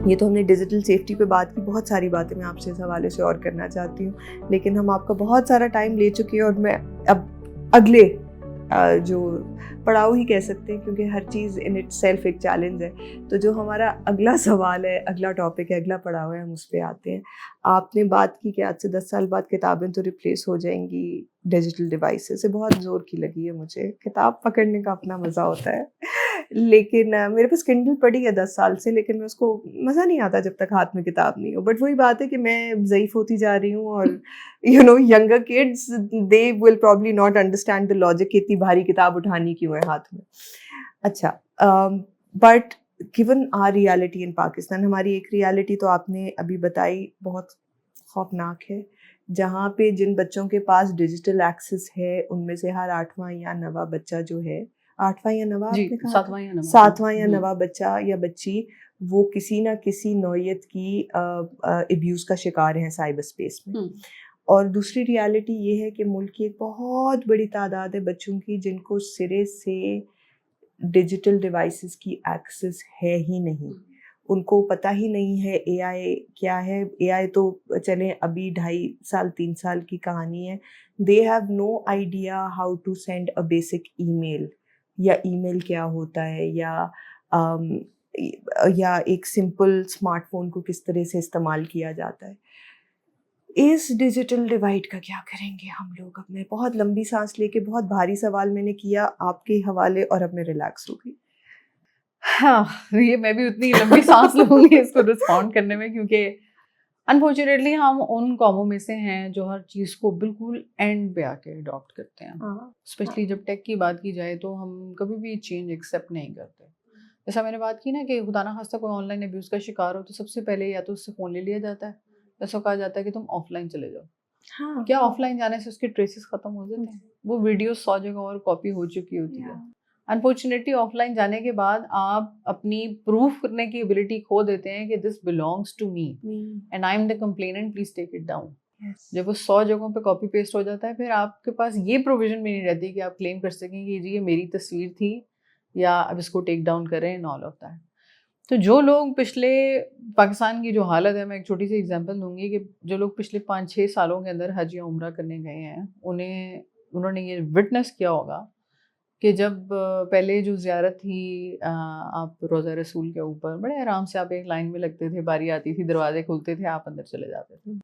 ये तो हमने डिजिटल सेफ्टी पे बात की, बहुत सारी बातें मैं आपसे इस हवाले से और करना चाहती हूँ, लेकिन हम आपका बहुत सारा टाइम ले चुके हैं और मैं अब अगले जो पड़ाव ही कह सकते हैं, क्योंकि हर चीज़ इन इट सेल्फ एक चैलेंज है। तो जो हमारा अगला सवाल है, अगला टॉपिक है, अगला पड़ाव है, हम उस पर आते हैं। आपने बात की कि आज से 10 साल बाद किताबें तो रिप्लेस हो जाएंगी डिजिटल डिवाइसेस से। बहुत ज़ोर की लगी है मुझे। किताब पकड़ने का अपना मज़ा होता है, लेकिन मेरे पास किंडल पड़ी है 10 साल से, लेकिन मैं उसको मज़ा नहीं आता जब तक हाथ में किताब नहीं हो। बट वही बात है कि मैं ज़ईफ़ होती जा रही हूँ और younger kids they will probably not understand the logic कि इतनी भारी किताब उठानी क्यों है हाथ में। अच्छा, but given are reality in Pakistan, हमारी एक रियलिटी तो आपने अभी बताई, बहुत खौफनाक है, जहाँ पे जिन बच्चों के पास डिजिटल एक्सेस है उनमें से हर 8वां या 9वां बच्चा जो है, 8वां या 9वां आपने कहा, 7वां या 9वां बच्चा या बच्ची, वो किसी ना किसी नौयत की अब्यूज़ का शिकार है साइबर स्पेस में। और दूसरी रियलिटी ये है कि मुल्क की एक बहुत बड़ी तादाद है बच्चों की जिनको सिरे से डिजिटल डिवाइसेस की एक्सेस है ही नहीं। उनको पता ही नहीं है एआई क्या है। एआई तो चलें अभी 2.5 साल 3 साल की कहानी है। They have no idea how to send a basic email, या ईमेल क्या होता है, या एक सिंपल स्मार्टफोन को किस तरह से इस्तेमाल किया जाता है। इस डिजिटल डिवाइड का क्या करेंगे हम लोग? अब मैं बहुत लंबी सांस लेके बहुत भारी सवाल मैंने किया आपके हवाले और अब मैं रिलैक्स हो गई। हाँ, ये मैं भी उतनी लंबी सांस लूंगी इसको रिस्पॉन्ड करने में, क्योंकि अनफॉर्चुनेटली हम उन कौमों में से हैं जो हर चीज़ को बिल्कुल एंड पे आके अडॉप्ट करते हैं। स्पेशली जब टेक की बात की जाए तो हम कभी भी चेंज एक्सेप्ट नहीं करते। जैसा मैंने बात की ना कि खुदा ना खास्ता कोई ऑनलाइन अब्यूज़ का शिकार हो तो सबसे पहले या तो उससे फ़ोन ले लिया जाता है, या उसको कहा जाता है कि तुम ऑफलाइन चले जाओ। हाँ, क्या ऑफलाइन जाने से उसके ट्रेसेस खत्म हो जाते हैं? वो वीडियो 100 जगह और कॉपी हो चुकी होती है। अनफॉर्चुनेटली ऑफलाइन जाने के बाद आप अपनी प्रूफ करने की एबिलिटी खो देते हैं कि this belongs to me and I am the complainant, please take it down. जब वो 100 जगहों पे कॉपी पेस्ट हो जाता है, फिर आपके पास ये प्रोविजन भी नहीं रहती कि आप क्लेम कर सकें कि जी ये मेरी तस्वीर थी या अब इसको टेक डाउन करें एंड ऑल ऑफ दैट। तो जो लोग पिछले पाकिस्तान की जो हालत है, मैं एक छोटी सी एग्जांपल दूंगी कि जो लोग पिछले 5-6 सालों के अंदर हज या उम्रा करने गए हैं, उन्होंने ये विटनेस किया होगा कि जब पहले जो ज़ियारत थी, आप रोज़ा रसूल के ऊपर बड़े आराम से आप एक लाइन में लगते थे, बारी आती थी, दरवाजे खुलते थे, आप अंदर चले जाते थे।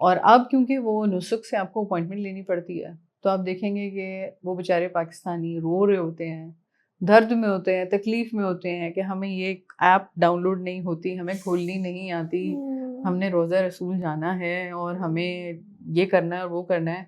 और अब क्योंकि वो नुसुक से आपको अपॉइंटमेंट लेनी पड़ती है, तो आप देखेंगे कि वो बेचारे पाकिस्तानी रो रहे होते हैं, दर्द में होते हैं, तकलीफ़ में होते हैं कि हमें ये ऐप डाउनलोड नहीं होती, हमें खोलनी नहीं आती, हमने रोज़ा रसूल जाना है और हमें ये करना है और वो करना है।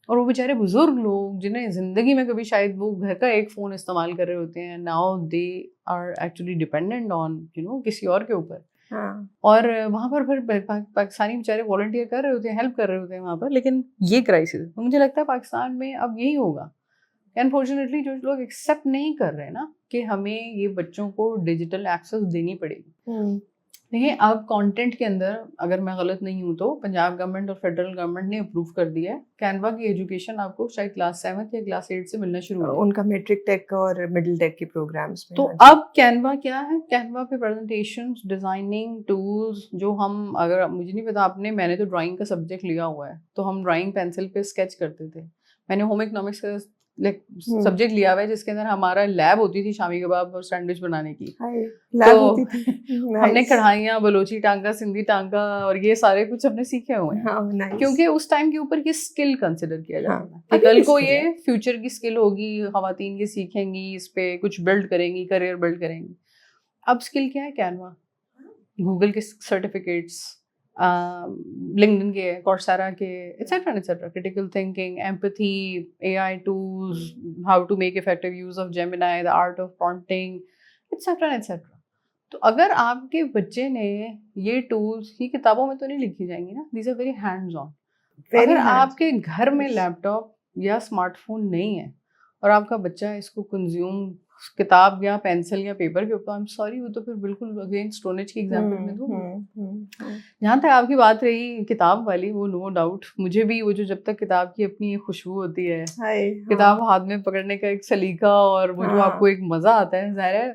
और वो बेचारे बुजुर्ग लोग जिन्हें ज़िंदगी में कभी शायद वो घर का एक फ़ोन इस्तेमाल कर रहे होते हैं, now they are actually dependent on किसी और के ऊपर। हाँ। और वहाँ पर फिर पाकिस्तानी बेचारे वॉलंटियर कर रहे होते हैं, हेल्प कर रहे होते हैं वहाँ पर। लेकिन ये क्राइसिस मुझे लगता है पाकिस्तान में अब यही होगा। अनफॉर्चुनेटली जो लोग एक्सेप्ट नहीं कर रहे ना कि हमें ये बच्चों को डिजिटल एक्सेस देनी पड़ेगी। देखिए, अब कंटेंट के अंदर अगर मैं गलत नहीं हूँ तो पंजाब गवर्नमेंट और फेडरल गवर्नमेंट ने अप्रूव कर दिया है कैनवा की एजुकेशन आपको शायद क्लास 7 या क्लास 8 से मिलना शुरू हो उनका मैट्रिक टेक और मिडिल टेक के प्रोग्राम्स में। तो अब कैनवा क्या है? कैनवा पे प्रेजेंटेशन, डिजाइनिंग टूल्स, जो हम, अगर मुझे नहीं पता मैंने तो ड्राइंग का सब्जेक्ट लिया हुआ है, तो हम ड्राइंग पेंसिल पे स्केच करते थे। मैंने होम इकोनॉमिक्स का सब्जेक्ट लिया हुआ है जिसके अंदर हमारा लैब होती थी शामी कबाब और सैंडविच बनाने की। लैब होती थी। हमने कढ़ाइयाँ, बलोची टांका, सिंधी टांका और ये सारे कुछ हमने सीखे हुए हैं। क्योंकि उस टाइम के ऊपर ये स्किल कंसिडर किया जाता था कि कल को ये फ्यूचर की स्किल होगी, खवातीन ये सीखेंगी, इस पे कुछ बिल्ड करेंगी, करियर बिल्ड करेंगी। अब स्किल क्या है? कैनवा, गूगल के सर्टिफिकेट्स, लिंक्डइन के, कॉर्सेरा के, etcetera etcetera, critical thinking, empathy, AI tools, how to make effective use of Gemini, the art of prompting, etcetera etcetera. तो अगर आपके बच्चे ने ये टूल्स, ये किताबों में तो नहीं लिखी जाएंगी ना, these are very hands on. अगर आपके घर में लैपटॉप या स्मार्टफोन नहीं है और आपका बच्चा इसको कंज्यूम किताब या पेंसिल या पेपर के ऊपर, आई एम सॉरी, वो तो फिर बिल्कुल अगेंस्ट स्टोनेज की एग्जांपल में दूंगी। जहाँ तक आपकी बात रही किताब वाली, वो नो डाउट मुझे भी, वो जो जब तक किताब की अपनी खुशबू होती है, किताब हाथ में पकड़ने का एक सलीका और वो जो आपको एक मजा आता है, ज़ाहिर है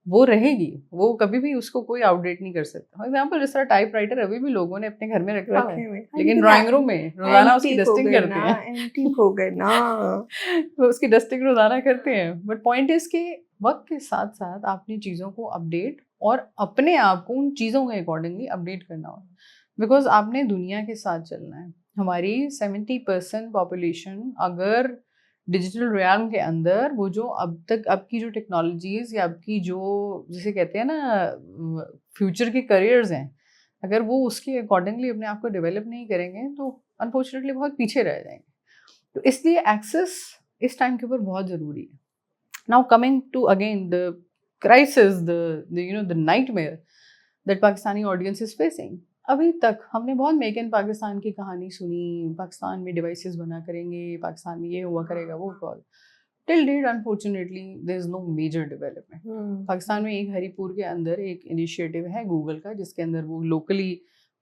वो रहेगी, वो कभी भी उसको कोई आउटडेट नहीं कर सकता। फॉर एग्जाम्पल जिस तरह टाइप राइटर अभी भी लोगों ने अपने घर में रखा हुआ है, रखे हुए लेकिन ड्राइंग रूम में रोजाना उसकी डस्टिंग करते हैं। एंटीक हो गए ना। वो उसकी डस्टिंग रोजाना करते हैं। बट पॉइंट इज कि वक्त के साथ साथ आपने चीज़ों को अपडेट और अपने आप को उन चीज़ों के अकॉर्डिंगली अपडेट करना होगा, बिकॉज आपने दुनिया के साथ चलना है। हमारी 70% पॉपुलेशन अगर डिजिटल रियल्म के अंदर वो जो अब तक अब की जो टेक्नोलॉजीज या अब की जो जिसे कहते हैं ना फ्यूचर के करियर्स हैं, अगर वो उसके अकॉर्डिंगली अपने आप को डेवलप नहीं करेंगे तो अनफॉर्चुनेटली बहुत पीछे रह जाएंगे। तो इसलिए एक्सेस इस टाइम के ऊपर बहुत ज़रूरी है। Now coming to again the crisis, the nightmare that Pakistani audience is facing. अभी तक हमने बहुत मेक इन पाकिस्तान की कहानी सुनी, पाकिस्तान में डिवाइसेस बना करेंगे, पाकिस्तान में ये हुआ करेगा, वो call till date unfortunately there is no major development. Pakistan में एक हरीपुर के अंदर एक इनिशिएटिव है गूगल का, जिसके अंदर वो लोकली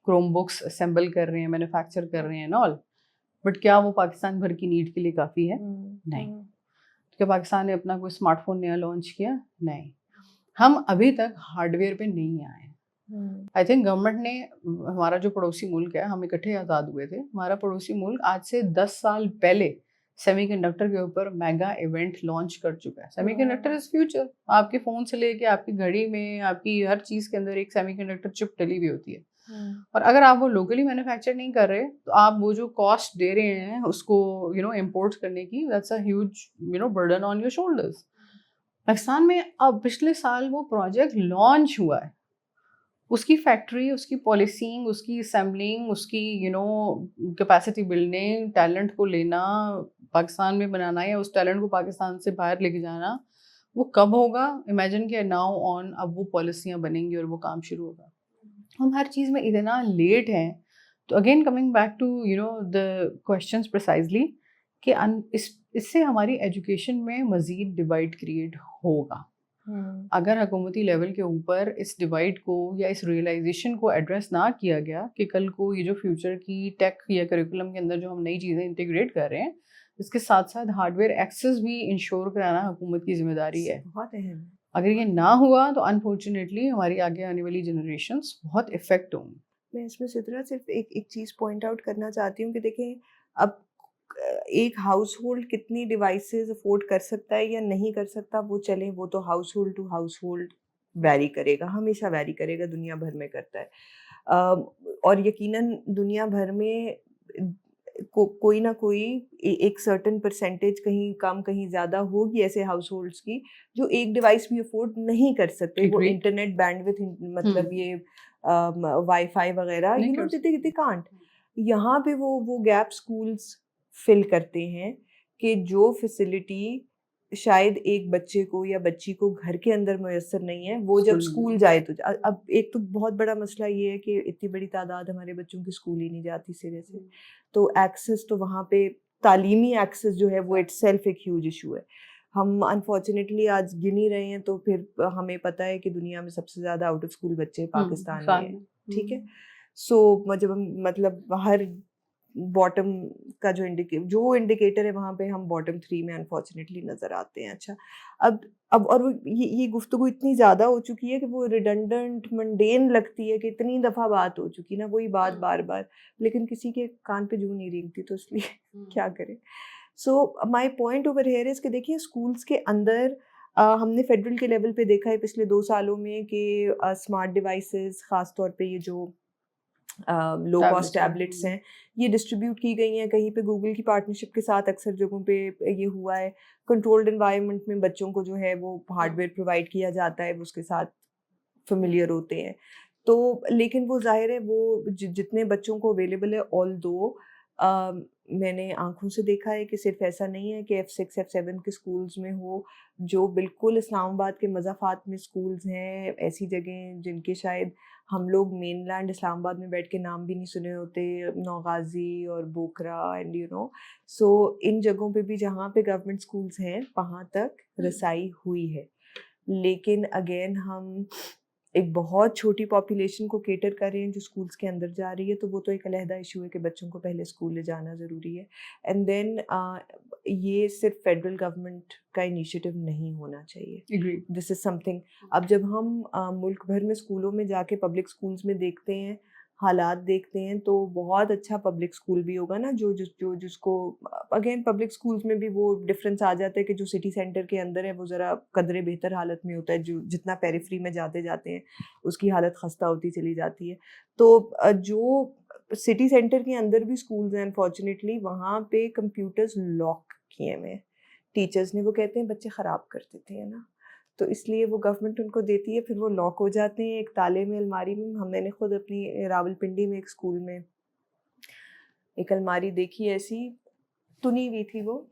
क्रोम बुक्स असेंबल कर रहे हैं, मैन्युफैक्चर कर रहे हैं एंड ऑल। बट क्या वो पाकिस्तान भर की नीड के लिए काफ़ी है? नहीं। क्या पाकिस्तान ने अपना कोई स्मार्टफोन नया लॉन्च किया? नहीं। हम अभी तक हार्डवेयर पे नहीं आए। आई थिंक गवर्नमेंट ने, हमारा जो पड़ोसी मुल्क है, हम इकट्ठे आज़ाद हुए थे, हमारा पड़ोसी मुल्क आज से 10 साल पहले सेमीकंडक्टर के ऊपर मेगा इवेंट लॉन्च कर चुका है। Semiconductor is future. आपके फ़ोन से लेके आपकी घड़ी में, आपकी हर चीज़ के अंदर एक सेमीकंडक्टर चिप डली हुई होती है। और अगर आप वो लोकली मैन्युफैक्चर नहीं कर रहे तो आप वो जो कॉस्ट दे रहे हैं उसको इम्पोर्ट करने की, that's a huge burden on your shoulders. Pakistan में अब पिछले साल वो प्रोजेक्ट लॉन्च हुआ है, उसकी फैक्ट्री, उसकी पॉलिसिंग, उसकी असेंबलिंग, उसकी कैपेसिटी बिल्डिंग, टैलेंट को लेना, पाकिस्तान में बनाना या उस टैलेंट को पाकिस्तान से बाहर लेके जाना, वो कब होगा? इमेजिन कि नाउ ऑन अब वो पॉलिसियाँ बनेंगी और वो काम शुरू होगा। हम हर चीज़ में इतना लेट हैं। तो again coming back to the questions precisely कि इससे हमारी एजुकेशन में मज़ीद डिवाइड क्रिएट होगा। अगर हुकूमती लेवल के ऊपर इस डिवाइड को या इस रियलाइजेशन को एड्रेस ना किया गया कि कल को ये जो फ्यूचर की टेक या करिकुलम के अंदर जो हम नई चीज़ें इंटीग्रेट कर रहे हैं, इसके साथ साथ हार्डवेयर एक्सेस भी इंश्योर कराना हुकूमत की जिम्मेदारी है। बहुत अहम है। अगर ये ना हुआ तो अनफॉर्चुनेटली हमारी आगे आने वाली जनरेशन्स बहुत इफेक्ट होंगी। मैं इसमें सिद्रा सिर्फ एक चीज़ पॉइंट आउट करना चाहती हूँ कि देखें, अब एक हाउस होल्ड कितनी डिवाइसेस अफोर्ड कर सकता है या नहीं कर सकता, वो चले, वो तो household to household vary करेगा, हमेशा वैरी करेगा, दुनिया भर में करता है। और यकीनन दुनिया भर में कोई ना कोई एक सर्टेन परसेंटेज कहीं कम कहीं ज़्यादा होगी ऐसे हाउस होल्ड्स की जो एक डिवाइस भी अफोर्ड नहीं कर सकते। वो इंटरनेट बैंडविथ, मतलब ये वाईफाई वगैरह, दे कांट। यहाँ पे वो गैप स्कूल्स फिल करते हैं कि जो फैसिलिटी शायद एक बच्चे को या बच्ची को घर के अंदर मुयस्सर नहीं है, वो जब स्कूल जाए तो अब एक तो बहुत बड़ा मसला ये है कि इतनी बड़ी तादाद हमारे बच्चों की स्कूल ही नहीं जाती सिरे से, तो एक्सेस तो वहाँ पे तालीमी एक्सेस जो है वो इटसेल्फ एक ह्यूज इशू है। हम अनफॉर्चुनेटली आज गिन ही रहे हैं, तो फिर हमें पता है कि दुनिया में सबसे ज़्यादा आउट ऑफ स्कूल बच्चे पाकिस्तान में हैं, ठीक है। सो जब हम मतलब हर बॉटम का जो इंडिकेटर है वहाँ पे हम बॉटम 3 में अनफॉर्चुनेटली नज़र आते हैं। अच्छा, अब और ये गुफ्तगू इतनी ज़्यादा हो चुकी है कि वो रिडंडेंट मंडेन लगती है कि इतनी दफ़ा बात हो चुकी ना, वही बात बार बार, लेकिन किसी के कान पे जूं नहीं रेंगती, तो इसलिए क्या करें। So my point over here is कि देखिए स्कूल्स के अंदर हमने फेडरल के लेवल पे देखा है पिछले 2 सालों में कि स्मार्ट डिवाइसेस, ख़ास तौर पे ये जो लो कॉस्ट टैबलेट्स हैं, ये डिस्ट्रीब्यूट की गई हैं। कहीं पे गूगल की पार्टनरशिप के साथ अक्सर जगहों पे ये हुआ है। कंट्रोल्ड एनवायरनमेंट में बच्चों को जो है वो हार्डवेयर प्रोवाइड किया जाता है, वो उसके साथ फेमिलियर होते हैं। तो लेकिन वो ज़ाहिर है वो जितने बच्चों को अवेलेबल है, ऑल्दो मैंने आँखों से देखा है कि सिर्फ ऐसा नहीं है कि F6 F7 के स्कूल्स में हो, जो बिल्कुल इस्लामाबाद के मज़ाफ़ात में स्कूल्स हैं, ऐसी जगह जिनके शायद हम लोग मेनलैंड इस्लामाबाद में बैठ के नाम भी नहीं सुने होते, नौगाज़ी और बोकरा एंड सो इन जगहों पे भी जहाँ पे गवर्नमेंट स्कूल्स हैं वहाँ तक रसाई हुई है। लेकिन अगेन हम एक बहुत छोटी पॉपुलेशन को केटर कर रहे हैं जो स्कूल्स के अंदर जा रही है, तो वो तो एक अलहदा इशू है कि बच्चों को पहले स्कूल ले जाना ज़रूरी है। एंड देन ये सिर्फ फेडरल गवर्नमेंट का इनिशिएटिव नहीं होना चाहिए। दिस इज समथिंग, अब जब हम मुल्क भर में स्कूलों में जाके पब्लिक स्कूल्स में देखते हैं, हालात देखते हैं, तो बहुत अच्छा पब्लिक स्कूल भी होगा ना जो जिसको अगेन पब्लिक स्कूल्स में भी वो डिफरेंस आ जाता है कि जो सिटी सेंटर के अंदर है वो ज़रा कदरे बेहतर हालत में होता है, जो जितना पेरिफेरी में जाते जाते हैं उसकी हालत खस्ता होती चली जाती है। तो जो सिटी सेंटर के अंदर भी स्कूल्स हैं अनफॉर्चुनेटली, वहाँ पे कंप्यूटर्स लॉक किए हुए हैं टीचर्स ने। वो कहते हैं बच्चे ख़राब कर देते हैं ना, तो इसलिए वो गवर्नमेंट उनको देती है, फिर वो लॉक हो जाते हैं एक ताले में, अलमारी में। मैंने खुद अपनी रावलपिंडी में एक स्कूल में एक अलमारी देखी ऐसी, तुनी हुई थी वो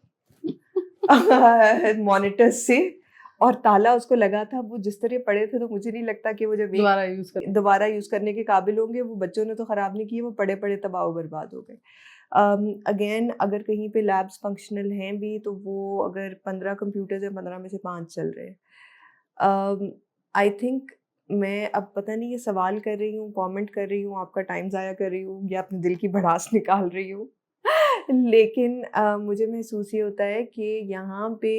मॉनिटर्स से, और ताला उसको लगा था। वो जिस तरह पड़े थे तो मुझे नहीं लगता कि वो जब दोबारा यूज़ करने के काबिल होंगे। वो बच्चों ने तो ख़राब नहीं किए, वो पड़े पड़े तबाह बर्बाद हो गए। अगेन अगर कहीं पे लैब्स फंक्शनल हैं भी, तो वो अगर 15 कंप्यूटर्स हैं, 15 में से 5 चल रहे हैं। आई थिंक मैं अब पता नहीं ये सवाल कर रही हूँ, कमेंट कर रही हूँ, आपका टाइम ज़ाया कर रही हूँ या अपने दिल की भड़ास निकाल रही हूँ लेकिन मुझे महसूस ये होता है कि यहाँ पे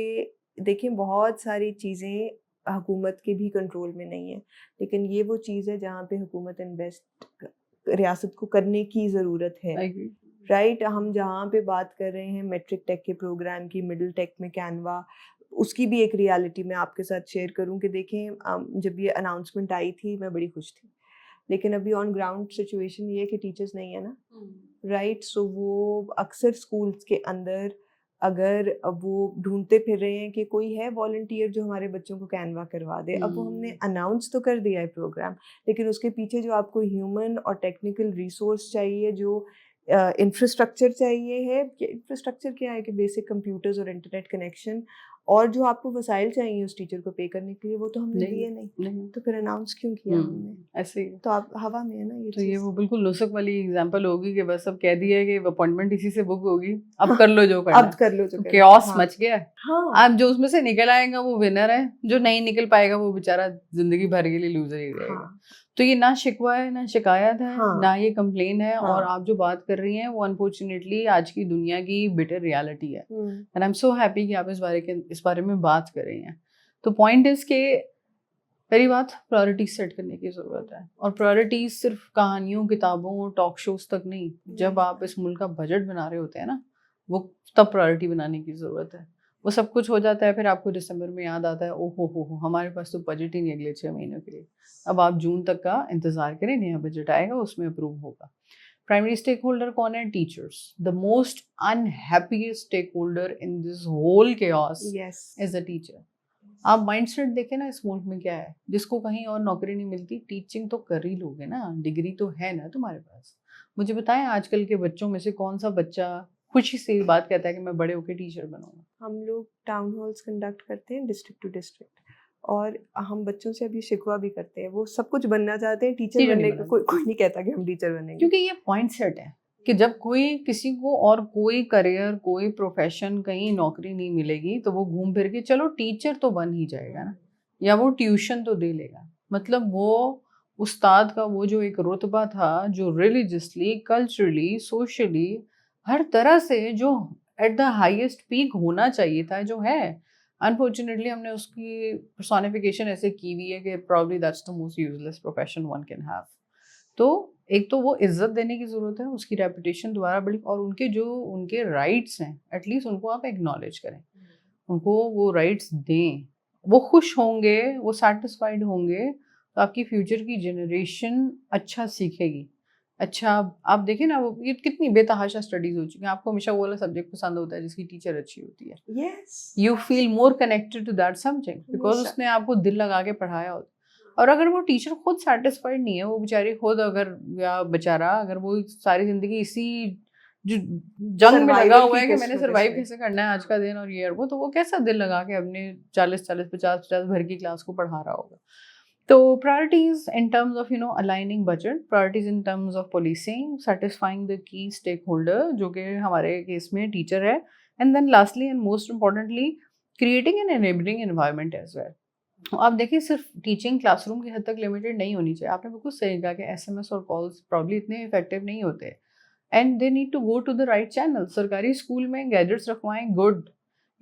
देखिए बहुत सारी चीज़ें हुकूमत के भी कंट्रोल में नहीं है, लेकिन ये वो चीज़ है जहाँ पे हुकूमत इन्वेस्ट रियासत को करने की ज़रूरत है। राइट, हम जहाँ पे बात कर रहे हैं मैट्रिक टेक के प्रोग्राम की, मिडिल टेक में कैनवा, उसकी भी एक रियलिटी मैं आपके साथ शेयर करूं कि देखें जब ये अनाउंसमेंट आई थी मैं बड़ी खुश थी, लेकिन अभी ऑन ग्राउंड सिचुएशन ये है कि टीचर्स नहीं है ना। राइट, सो वो अक्सर स्कूल्स के अंदर अगर वो ढूंढते फिर रहे हैं कि कोई है वॉलंटियर जो हमारे बच्चों को कैनवा करवा दे। अब वो हमने अनाउंस तो कर दिया है प्रोग्राम, लेकिन उसके पीछे जो आपको ह्यूमन और टेक्निकल रिसोर्स चाहिए, जो इंफ्रास्ट्रक्चर चाहिए है, इंफ्रास्ट्रक्चर क्या है कि बेसिक कंप्यूटर्स और इंटरनेट कनेक्शन, और जो आपको वसाइल चाहिए उस टीचर को पे करने के लिए, वो तो हमने दिए नहीं। तो फिर अनाउंस क्यों किया हमने? ऐसे ही तो आप हवा में है ना ये। तो ये वो बिल्कुल नुसक वाली एग्जांपल होगी कि बस अब कह दिया है कि अपॉइंटमेंट इसी से बुक होगी, अब कर लो जो करना, अब कर लो जो chaos मच गया। अब जो उसमें से निकल आएगा वो विनर है, जो नहीं निकल पाएगा वो बेचारा जिंदगी भर के लिए लूजर ही रहेगा। तो ये ना शिकवा है, ना शिकायत है, ना ये कंप्लेन है। और आप जो बात कर रही हैं वो अनफॉर्चुनेटली आज की दुनिया की बिटर रियलिटी है, and I am so happy कि आप इस बारे में बात कर रही हैं। तो पॉइंट इज के पहली बात, प्रायोरिटीज सेट करने की ज़रूरत है, और प्रायोरिटीज सिर्फ कहानियों, किताबों, टॉक शोज तक नहीं। जब आप इस मुल्क का बजट बना रहे होते हैं ना, वो तब प्रायोरिटी बनाने की ज़रूरत है। वो सब कुछ हो जाता है, फिर आपको दिसंबर में याद आता है, ओहो हो हमारे पास तो बजट ही नहीं अगले 6 महीनों के लिए। अब आप जून तक का इंतज़ार करें, नया बजट आएगा, उसमें अप्रूव होगा। प्राइमरी स्टेक होल्डर कौन है? Teachers. The most unhappiest stake in this whole chaos is a teacher. आप माइंडसेट देखें ना, इस मुल्क में क्या है, जिसको कहीं और नौकरी नहीं मिलती, टीचिंग तो कर ही लोगे ना, डिग्री तो है ना तुम्हारे पास। मुझे बताएं आजकल के बच्चों में से कौन सा बच्चा खुशी से ये बात कहता है कि मैं बड़े होकर टीचर बनूंगा? हम लोग टाउन हॉल्स कंडक्ट करते हैं डिस्ट्रिक्ट टू डिस्ट्रिक्ट, और हम बच्चों से अभी शिकवा भी करते हैं, वो सब कुछ बनना चाहते हैं, टीचर बनने का कोई नहीं कहता कि हम टीचर बनेंगे, क्योंकि ये पॉइंट सेट है कि जब कोई किसी को और कोई करियर, कोई प्रोफेशन, कहीं नौकरी नहीं मिलेगी तो वो घूम फिर के चलो टीचर तो बन ही जाएगा ना, या वो ट्यूशन तो दे लेगा। मतलब वो उस्ताद का वो जो एक रुतबा था, जो रिलीजियसली, कल्चरली, सोशली, हर तरह से जो एट द हाईएस्ट पीक होना चाहिए था, जो है, अनफॉर्चुनेटली हमने उसकी पर्सोनिफिकेशन ऐसे की हुई है कि probably that's the most useless profession one can have. तो एक तो वो इज्जत देने की ज़रूरत है, उसकी रेपुटेशन दोबारा बढ़ी, और उनके जो उनके राइट्स हैं एटलीस्ट उनको आप एक्नॉलेज करें, उनको वो राइट्स दें। वो खुश होंगे, वो सेटिस्फाइड होंगे, तो आपकी फ्यूचर की जनरेशन अच्छा सीखेगी। अच्छा, आप देखें ना, वो ये कितनी बेतहाशा स्टडीज हो चुकी हैं। आपको हमेशा वो वाला सब्जेक्ट पसंद होता है जिसकी टीचर अच्छी होती है। You feel more connected to that subject because उसने आपको दिल लगा के पढ़ाया होता है। और अगर वो टीचर खुद सेटिस्फाइड नहीं है, वो बेचारी खुद अगर, या बेचारा अगर वो सारी जिंदगी इसी जो जंग में लगा हुआ है कि मैंने सर्वाइव कैसे करना है आज का दिन और ये और वो, तो वो कैसा दिल लगा के अपने 40-40, 50-50 भर की क्लास को पढ़ा रहा होगा। तो priorities in terms of aligning budget, priorities in terms of policing, satisfying the key stakeholder जो कि हमारे केस में टीचर है, and then lastly and most importantly creating an enabling environment as well. आप देखिए, सिर्फ टीचिंग क्लासरूम की हद तक लिमिटेड नहीं होनी चाहिए। आपने बिल्कुल सही कहा कि SMS और कॉल्स प्रॉब्ली इतने इफेक्टिव नहीं होते। And they need to go to the right channel. सरकारी स्कूल में गैजेट्स रखवाएं, गुड।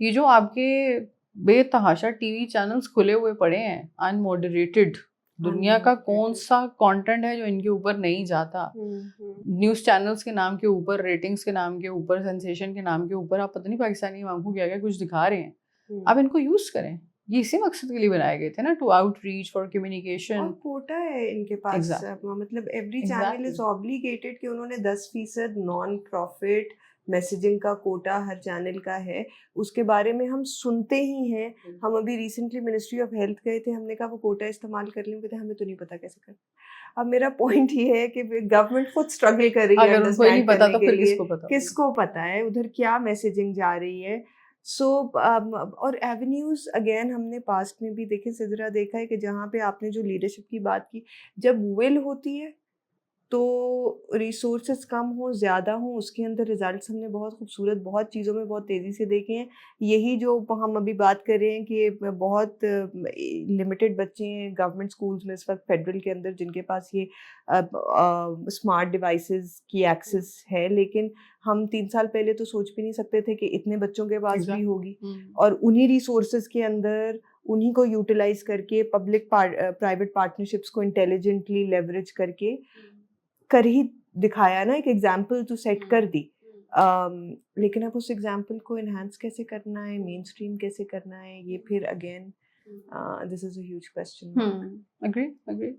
ये जो आपके बेतहाशा टीवी चैनल्स खुले हुए पड़े हैं अनमॉडरेटेड, दुनिया का कौन सा कंटेंट है जो इनके ऊपर नहीं जाता? न्यूज़ चैनल्स के नाम के ऊपर, रेटिंग्स के नाम के ऊपर, सेंसेशन के नाम के ऊपर आप पता नहीं पाकिस्तानी आवाम को क्या क्या कुछ दिखा रहे हैं। आप इनको यूज करें, ये इसी मकसद के लिए बनाए गए थे ना, टू आउटरीच फॉर कम्युनिकेशन। और कोटा है इनके पास Exactly. मतलब एवरी चैनल इज ऑब्लिगेटेड कि उन्होंने 10% नॉन प्रॉफिट मैसेजिंग का कोटा हर चैनल का है। उसके बारे में हम सुनते ही हैं। हम अभी रिसेंटली मिनिस्ट्री ऑफ हेल्थ गए थे, हमने कहा वो कोटा इस्तेमाल कर लेंगे, हमें तो नहीं पता कैसे करना। अब मेरा पॉइंट ये है कि गवर्नमेंट खुद स्ट्रगल कर रही है, अगर उनको नहीं पता तो फिर किसको पता है उधर क्या मैसेजिंग जा रही है। सो और एवेन्यूज अगेन हमने पास्ट में भी देखे, सिजरा देखा है कि जहाँ पे आपने जो लीडरशिप की बात की, जब विल होती है तो रिसोर्सेज कम हो ज़्यादा हो, उसके अंदर रिजल्ट्स हमने बहुत खूबसूरत बहुत चीज़ों में बहुत तेज़ी से देखे हैं। यही जो हम अभी बात कर रहे हैं कि बहुत लिमिटेड बच्चे हैं गवर्नमेंट स्कूल्स में इस वक्त फेडरल के अंदर जिनके पास ये स्मार्ट डिवाइसेस की एक्सेस है, लेकिन हम 3 साल पहले तो सोच भी नहीं सकते थे कि इतने बच्चों के पास भी होगी। और उन्हीं रिसोर्सेज के अंदर उन्हीं को यूटिलाइज करके पब्लिक प्राइवेट पार्टनरशिप्स को इंटेलिजेंटली लेवरेज करके कर ही दिखाया ना, एक एग्जाम्पल तो सेट कर दी। लेकिन अब उस एग्जाम्पल को इन्हांस कैसे करना है, मेन स्ट्रीम कैसे करना है, ये फिर again this is a huge question. Agree.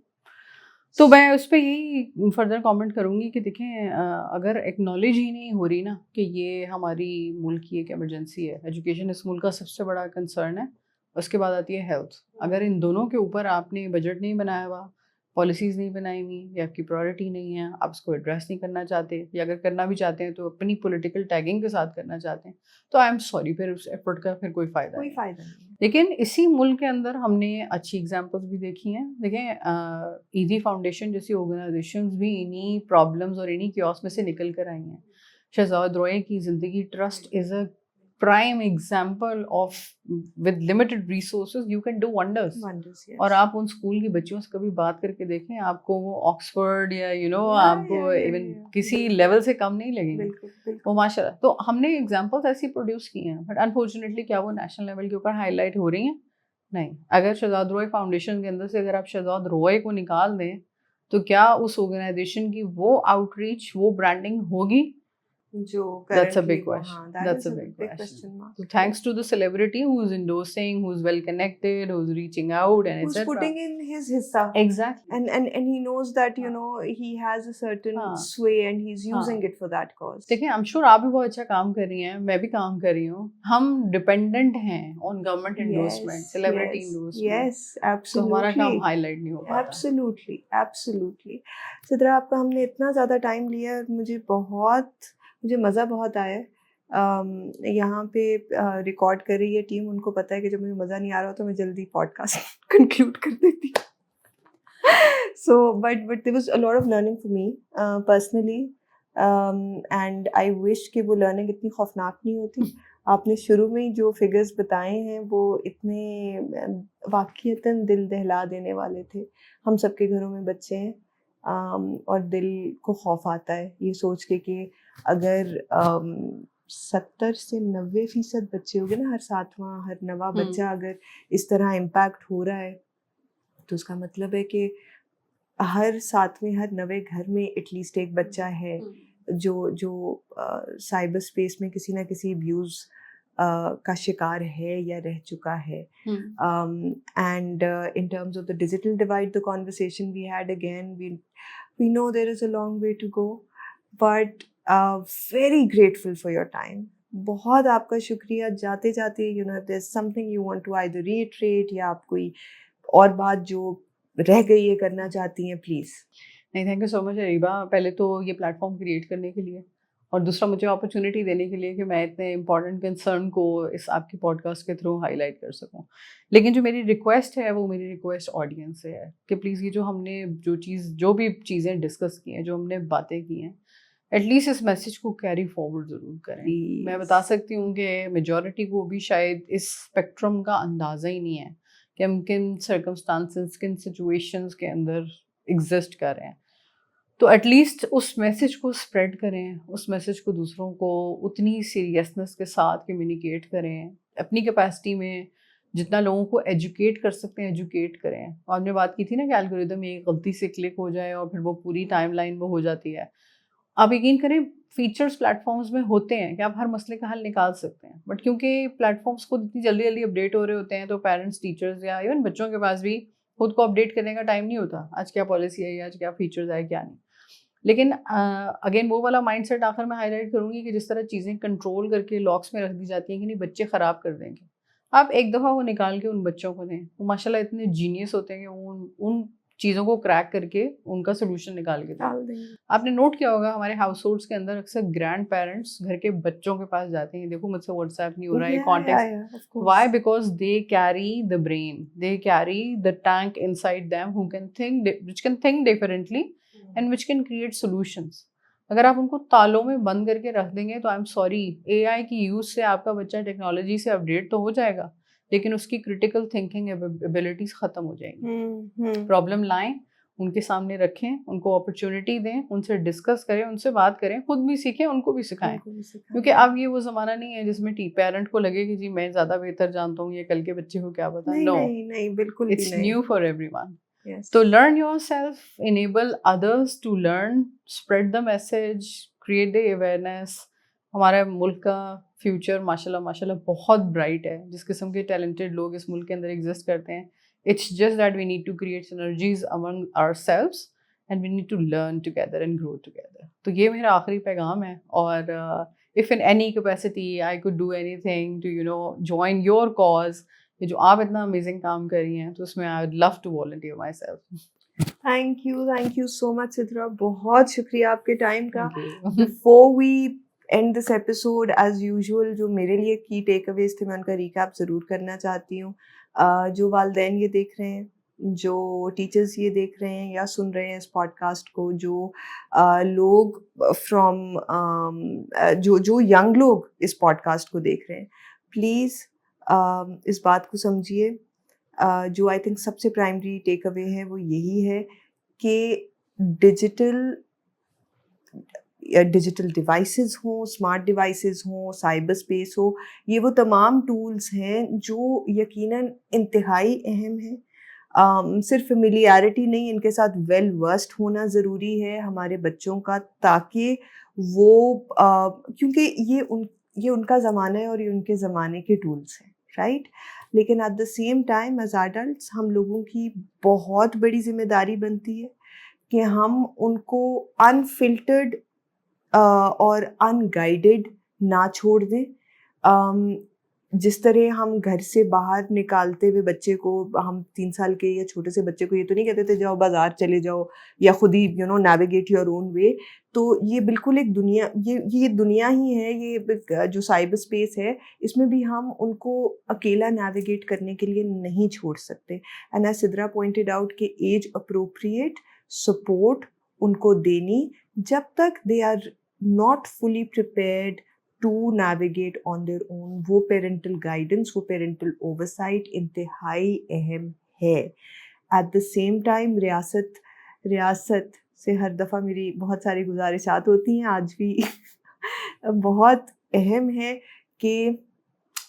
तो मैं उस पर यही फर्दर कमेंट करूँगी कि देखें, अगर एक्नॉलेज ही नहीं हो रही ना कि ये हमारी मुल्क की एक इमरजेंसी है, एजुकेशन इस मुल्क का सबसे बड़ा कंसर्न है, उसके बाद आती है हेल्थ। अगर इन दोनों के ऊपर आपने बजट नहीं बनाया हुआ, पॉलिसीज़ नहीं बनाई हुई, या आपकी प्रायोरिटी नहीं है, आप उसको एड्रेस नहीं करना चाहते, या अगर करना भी चाहते हैं तो अपनी पॉलिटिकल टैगिंग के साथ करना चाहते हैं, तो आई एम सॉरी, फिर उस एफर्ट का फिर कोई फ़ायदा नहीं। लेकिन इसी मुल्क के अंदर हमने अच्छी एग्जांपल्स भी देखी हैं। देखें, ईदी फाउंडेशन जैसी ऑर्गेनाइजेशंस भी इन्हीं प्रॉब्लम्स और इन्हीं क्योस में से निकल कर आई हैं। शहजाद रोए की ज़िंदगी trust is a prime example of with limited resources you can do wonders. Yes. और आप उन स्कूल की बच्चियों से कभी बात करके देखें, आपको वो ऑक्सफोर्ड या आपको इवन किसी लेवल से कम नहीं लगेंगे वो माशाल्लाह। तो हमने एग्जांपल्स ऐसी प्रोड्यूस की हैं, बट अनफॉर्चुनेटली क्या वो नेशनल लेवल के ऊपर हाईलाइट हो रही हैं? नहीं। अगर शहजाद रोए फाउंडेशन के अंदर से अगर आप शहजाद रोए को निकाल दें तो क्या उस ऑर्गेनाइजेशन की वो आउटरीच, वो ब्रांडिंग होगी? That's a big question. That's a big question. So thanks to the celebrity who's endorsing, who's well connected, who's reaching out, and who's etc. putting in his hissa. Exactly. And he knows that he has a certain sway and he's using it for that cause. देखिए, I'm sure आप भी बहुत अच्छा काम कर रही हैं, मैं भी काम कर रही हूँ। हम डिपेंडेंट हैं on government endorsement, celebrity endorsement. Yes, absolutely. तो हमारा काम हाईलाइट नहीं हो पाता। Absolutely. सिद्रा, आपका हमने इतना ज़्यादा टाइम लिया, मुझे मज़ा बहुत आया। यहाँ पे रिकॉर्ड कर रही है टीम, उनको पता है कि जब मुझे मज़ा नहीं आ रहा तो मैं जल्दी पॉडकास्ट कंक्लूड कर देती। So but there was a lot of learning for me personally, and I wish कि वो learning इतनी खौफनाक नहीं होती। आपने शुरू में ही जो फिगर्स बताए हैं वो इतने वाक़ईतन दिल दहला देने वाले थे। हम सबके घरों में बच्चे हैं, और दिल को खौफ आता है ये सोच के कि अगर 70 से 90% बच्चे हो गए ना, हर 7वां हर 9वां बच्चा अगर इस तरह इम्पैक्ट हो रहा है, तो उसका मतलब है कि हर 7वें हर 9वें घर में एटलीस्ट एक बच्चा है जो साइबर स्पेस में किसी ना किसी अब्यूज़ का शिकार है या रह चुका है। And in terms of the digital divide, the conversation we had, again, we know there is a long way to go, but very grateful for your time. बहुत आपका शुक्रिया। जाते जाते if there's something you want to either reiterate या आप कोई और बात जो रह गई है करना चाहती हैं, प्लीज़। नहीं, thank you so much Areeba, पहले तो ये प्लेटफॉर्म क्रिएट करने के लिए, और दूसरा मुझे अपॉर्चुनिटी देने के लिए कि मैं इतने इंपॉर्टेंट कंसर्न को इस आपकी पॉडकास्ट के थ्रू हाईलाइट कर सकूं। लेकिन जो मेरी रिक्वेस्ट है वो मेरी रिक्वेस्ट ऑडियंस से है कि प्लीज़ ये जो भी चीज़ें डिस्कस की हैं, जो हमने बातें की हैं, एटलीस्ट इस मैसेज को कैरी फॉरवर्ड ज़रूर करें। मैं बता सकती हूँ कि मेजॉरिटी को भी शायद इस स्पेक्ट्रम का अंदाज़ा ही नहीं है कि हम किन सर्कमस्टांसेस, किन सिचुएशंस के अंदर एग्जिस्ट कर रहे हैं। तो एटलीस्ट उस मैसेज को स्प्रेड करें, उस मैसेज को दूसरों को उतनी सीरियसनेस के साथ कम्युनिकेट करें, अपनी कैपेसिटी में जितना लोगों को एजुकेट कर सकते हैं एजुकेट करें। और हमने बात की थी ना कि एल्गोरिदम एक गलती से क्लिक हो जाए और फिर वो पूरी टाइमलाइन वो हो जाती है। आप यकीन करें फीचर्स प्लेटफॉर्म्स में होते हैं कि आप हर मसले का हल निकाल सकते हैं, बट क्योंकि प्लेटफॉर्म्स खुद इतनी जल्दी जल्दी अपडेट हो रहे होते हैं तो पेरेंट्स, टीचर्स या इवन बच्चों के पास भी खुद को अपडेट करने का टाइम नहीं होता, आज क्या पॉलिसी आई, आज क्या फीचर्स आए, क्या नहीं। लेकिन अगेन वो वाला माइंडसेट आखिर मैं हाईलाइट करूंगी कि जिस तरह चीज़ें कंट्रोल करके लॉक्स में रख दी जाती हैं कि नहीं बच्चे ख़राब कर देंगे, आप एक दफ़ा वो निकाल के उन बच्चों को दें, वो माशाल्लाह इतने जीनियस होते हैं कि उन चीज़ों को क्रैक करके उनका सोल्यूशन निकाल के दें। आपने नोट किया होगा हमारे हाउस होल्ड्स के अंदर अक्सर ग्रैंड पेरेंट्स घर के बच्चों के पास जाते हैं, देखो मुझसे व्हाट्सएप नहीं हो रहा है, contact. Why? Because they carry the brain, they carry the tank inside them who can think, which can think differently and which can create solutions. अगर आप उनको तालों में बंद करके रख देंगे तो आई एम सॉरी, AI की यूज से आपका बच्चा टेक्नोलॉजी से अपडेट तो हो जाएगा लेकिन उसकी क्रिटिकल थिंकिंग एबिलिटीज खत्म हो जाएंगी। प्रॉब्लम लाएं, उनके सामने रखें, उनको अपॉर्चुनिटी दें, उनसे डिस्कस करें, उनसे बात करें, खुद भी सीखें, उनको भी सिखाएं। क्योंकि अब ये वो ज़माना नहीं है जिसमें पेरेंट को लगे कि जी मैं ज़्यादा बेहतर जानता हूँ, ये कल के बच्चे को क्या पता। नो, नहीं, बिल्कुल इट्स न्यू फॉर एवरीवन। तो learn yourself, enable others to learn, spread the message, create the awareness. हमारे मुल्क का फ्यूचर माशाल्लाह माशाल्लाह बहुत ब्राइट है, जिस किस्म के टैलेंटेड लोग इस मुल्क के अंदर एग्जिस्ट करते हैं। It's just that we need to create synergies among ourselves and we need to learn together and grow together. तो ये मेरा आखिरी पैगाम है। और if in any capacity I could do anything to join your cause, ये जो आप इतना अमेजिंग काम कर रही हैं तो उसमें I would love to volunteer myself. Thank you so much Sidra, बहुत शुक्रिया आपके टाइम का। Before we end this episode as usual जो मेरे लिए की टेक अवेज थे मैं उनका रिकैप ज़रूर करना चाहती हूँ। जो वालिदैन ये देख रहे हैं, जो टीचर्स ये देख रहे हैं या सुन रहे हैं इस पॉडकास्ट को, जो लोग फ्रॉम जो यंग लोग इस पॉडकास्ट को देख रहे हैं, प्लीज़ इस बात को समझिए। जो आई थिंक सबसे प्राइमरी टेक अवे है वो यही है कि डिजिटल डिवाइसेस हो, स्मार्ट डिवाइसेस हो, साइबर स्पेस हो, ये वो तमाम टूल्स हैं जो यकीनन इंतहाई अहम हैं। सिर्फ फेमिलियरिटी नहीं, इनके साथ वेल वर्स्ड होना ज़रूरी है हमारे बच्चों का, ताकि वो क्योंकि ये उनका ज़माना है और ये उनके ज़माने के टूल्स हैं, राइट। लेकिन at the same time as adults हम लोगों की बहुत बड़ी जिम्मेदारी बनती है कि हम उनको अनफिल्टर्ड और अनगाइडेड ना छोड़ दें। जिस तरह हम घर से बाहर निकालते हुए बच्चे को, हम 3 साल के या छोटे से बच्चे को ये तो नहीं कहते थे जाओ बाज़ार चले जाओ या खुद ही नेविगेट योर ओन वे। तो ये बिल्कुल एक दुनिया, ये दुनिया ही है, ये जो साइबर स्पेस है इसमें भी हम उनको अकेला नेविगेट करने के लिए नहीं छोड़ सकते। And as Sidra pointed out कि एज अप्रोप्रिएट सपोर्ट उनको देनी जब तक they are not fully prepared to navigate on their own, वो पेरेंटल गाइडेंस, वो पेरेंटल ओवरसाइट इंतहाई अहम है। एट द सेम टाइम रियासत से हर दफ़ा मेरी बहुत सारी गुजारिशात होती हैं, आज भी बहुत अहम है कि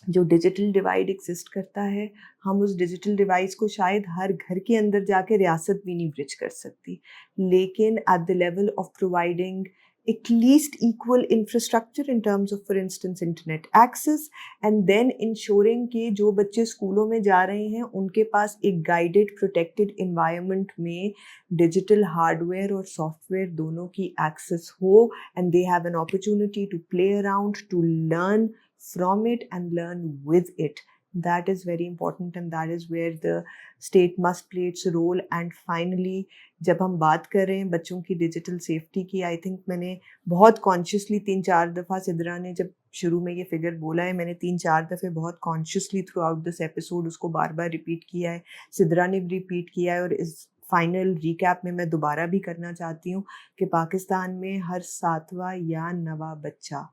जो डिजिटल डिवाइड एग्जिस्ट करता है, हम उस डिजिटल डिवाइस को शायद हर घर के अंदर जाके रियासत भी नहीं ब्रिज कर सकती, लेकिन at the level of providing at least equal infrastructure in terms of, for instance, internet access, and then ensuring कि जो बच्चे स्कूलों में जा रहे हैं उनके पास एक guided protected environment में digital hardware और software दोनों की access हो, and they have an opportunity to play around, to learn from it and learn with it. That is very important and that is where the state must play its role. And finally, जब हम बात कर रहे हैं बच्चों की digital safety की, I think मैंने बहुत कॉन्शियसली 3-4 दफ़ा, सिद्रा ने जब शुरू में ये फिगर बोला है, मैंने 3-4 दफ़े बहुत consciously through out this episode उसको बार बार रिपीट किया है, सिद्रा ने भी रिपीट किया है, और इस फाइनल रिकैप में मैं दोबारा भी करना चाहती हूँ कि पाकिस्तान में हर 7वां या 9वां बच्चा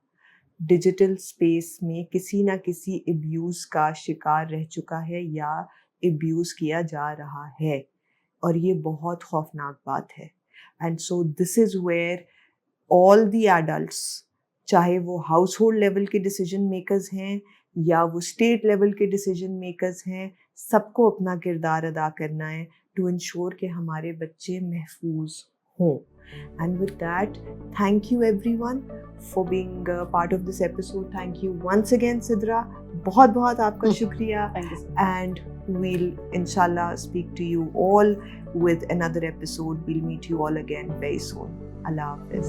डिजिटल स्पेस में किसी ना किसी एब्यूज़ का शिकार रह चुका है या एब्यूज़ किया जा रहा है, और ये बहुत खौफनाक बात है। And so this is where all the adults, चाहे वो हाउस होल्ड लेवल के डिसीजन मेकर्स हैं या वो स्टेट लेवल के डिसीजन मेकर्स हैं, सबको अपना किरदार अदा करना है टू इंश्योर कि हमारे बच्चे महफूज हों. And with that, thank you everyone for being part of this episode. Thank you once again, Sidra. बहुत बहुत आपका शुक्रिया. Thank you, sir. And we'll inshallah speak to you all with another episode. We'll meet you all again very soon. Allah Hafiz.